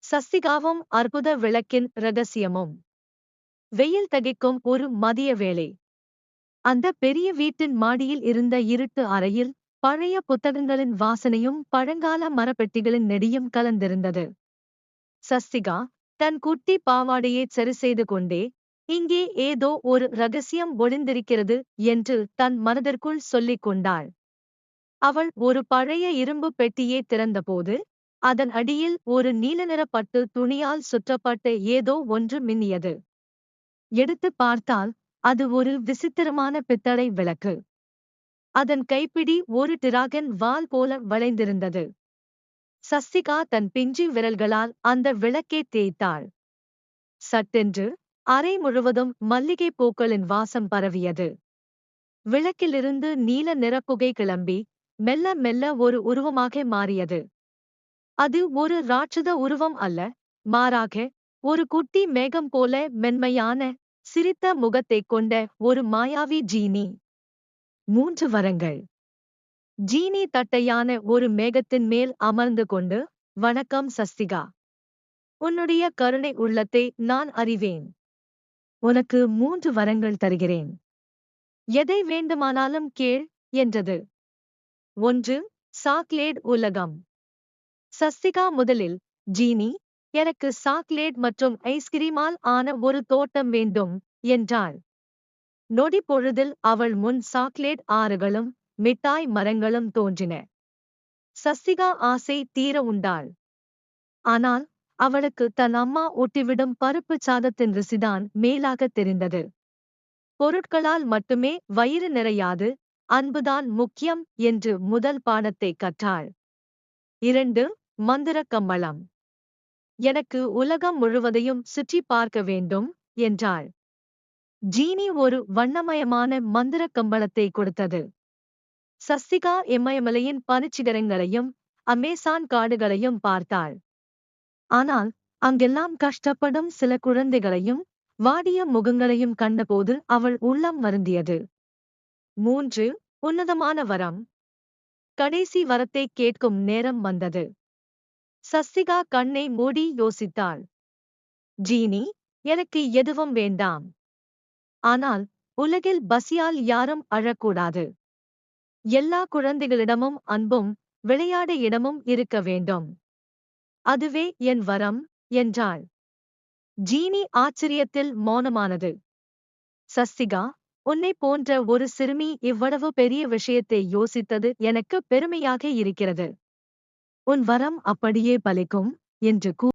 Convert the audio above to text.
சஸ்திகாவும் அற்புத விளக்கின் இரகசியமும். வெயில் தகிக்கும் ஒரு மதிய வேளை. அந்த பெரிய வீட்டின் மாடியில் இருந்த இருட்டு அறையில் பழைய புத்தகங்களின் வாசனையும் பழங்கால மரப்பெட்டிகளின் நெடியும் கலந்திருந்தது. சஸ்திகா தன் குட்டி பாவாடையைச் சரிசெய்து கொண்டே, இங்கே ஏதோ ஒரு ரகசியம் ஒளிந்திருக்கிறது என்று தன் மனதிற்குள் சொல்லிக் கொண்டாள். அவள் ஒரு பழைய இரும்பு பெட்டியை திறந்தபோது, அதன் அடியில் ஒரு நீலநிற பட்டு துணியால் சுற்றப்பட்ட ஏதோ ஒன்று மின்னியது. எடுத்துப் பார்த்தால் அது ஒரு விசித்திரமான பித்தளை விளக்கு. அதன் கைப்பிடி ஒரு டிராகன் வால் போல வளைந்திருந்தது. சஸ்திகா தன் பிஞ்சு விரல்களால் அந்த விளக்கை தேய்த்தாள். சட்டென்று அறை முழுவதும் மல்லிகைப் பூக்களின் வாசம் பரவியது. விளக்கிலிருந்து நீல நிறப்புகை கிளம்பி மெல்ல மெல்ல ஒரு உருவமாக மாறியது. அது ஒரு ராட்சத உருவம் அல்ல, மாறாக ஒரு குட்டி மேகம் போல மென்மையான, சிரித்த முகத்தைக் கொண்ட ஒரு மாயாவி ஜீனி. 3 வரங்கள். ஜீனி தட்டையான ஒரு மேகத்தின் மேல் அமர்ந்து கொண்டு, வணக்கம் சஸ்திகா. உன்னுடைய கருணை உள்ளத்தை நான் அறிவேன். உனக்கு 3 வரங்கள் தருகிறேன். எதை வேண்டுமானாலும் கேள் என்றது. 1. சாக்லேட் உலகம். சஸ்திகா முதலில், ஜீனி, எனக்கு சாக்லேட் மற்றும் ஐஸ்கிரீமால் ஆன ஒரு தோட்டம் வேண்டும் என்றாள். நொடி பொழுதில் அவள் முன் சாக்லேட் ஆறுகளும் மிட்டாய் மரங்களும் தோன்றின. சஸ்திகா ஆசை தீர உண்டாள். ஆனால் அவளுக்கு தன் அம்மா ஊட்டிவிடும் பருப்புச் சாதத்தின் ருசிதான் மேலாகத் தெரிந்தது. பொருட்களால் மட்டுமே வயிறு நிறையாது, அன்புதான் முக்கியம் என்று முதல் பாடத்தை கற்றாள். 2. மந்திரக் கம்பளம். எனக்கு உலகம் முழுவதையும் சுற்றிப் பார்க்க வேண்டும் என்றாள். ஜீனி ஒரு வண்ணமயமான மந்திரக் கம்பளத்தை கொடுத்தது. சஸ்திகா இமயமலையின் பனிச்சிகரங்களையும் அமேசான் காடுகளையும் பார்த்தாள். ஆனால் அங்கெல்லாம் கஷ்டப்படும் சில குழந்தைகளையும் வாடிய முகங்களையும் கண்டபோது அவள் உள்ளம் வருந்தியது. 3. உன்னதமான வரம். கடைசி வரத்தைக் கேட்கும் நேரம் வந்தது. சஸ்திகா கண்ணை மூடி யோசித்தாள். ஜீனி, எனக்கு எதுவும் வேண்டாம். ஆனால் உலகில் பசியால் யாரும் அழக்கூடாது. எல்லா குழந்தைகளிடமும் அன்பும் விளையாட இடமும் இருக்க வேண்டும். அதுவே என் வரம் என்றாள். ஜீனி ஆச்சரியத்தில் மௌனமானது. சஸ்திகா, உன்னை போன்ற ஒரு சிறுமி இவ்வளவு பெரிய விஷயத்தை யோசித்தது எனக்கு பெருமையாக இருக்கிறது. உன் வரம் அப்படியே பலிக்கும் என்று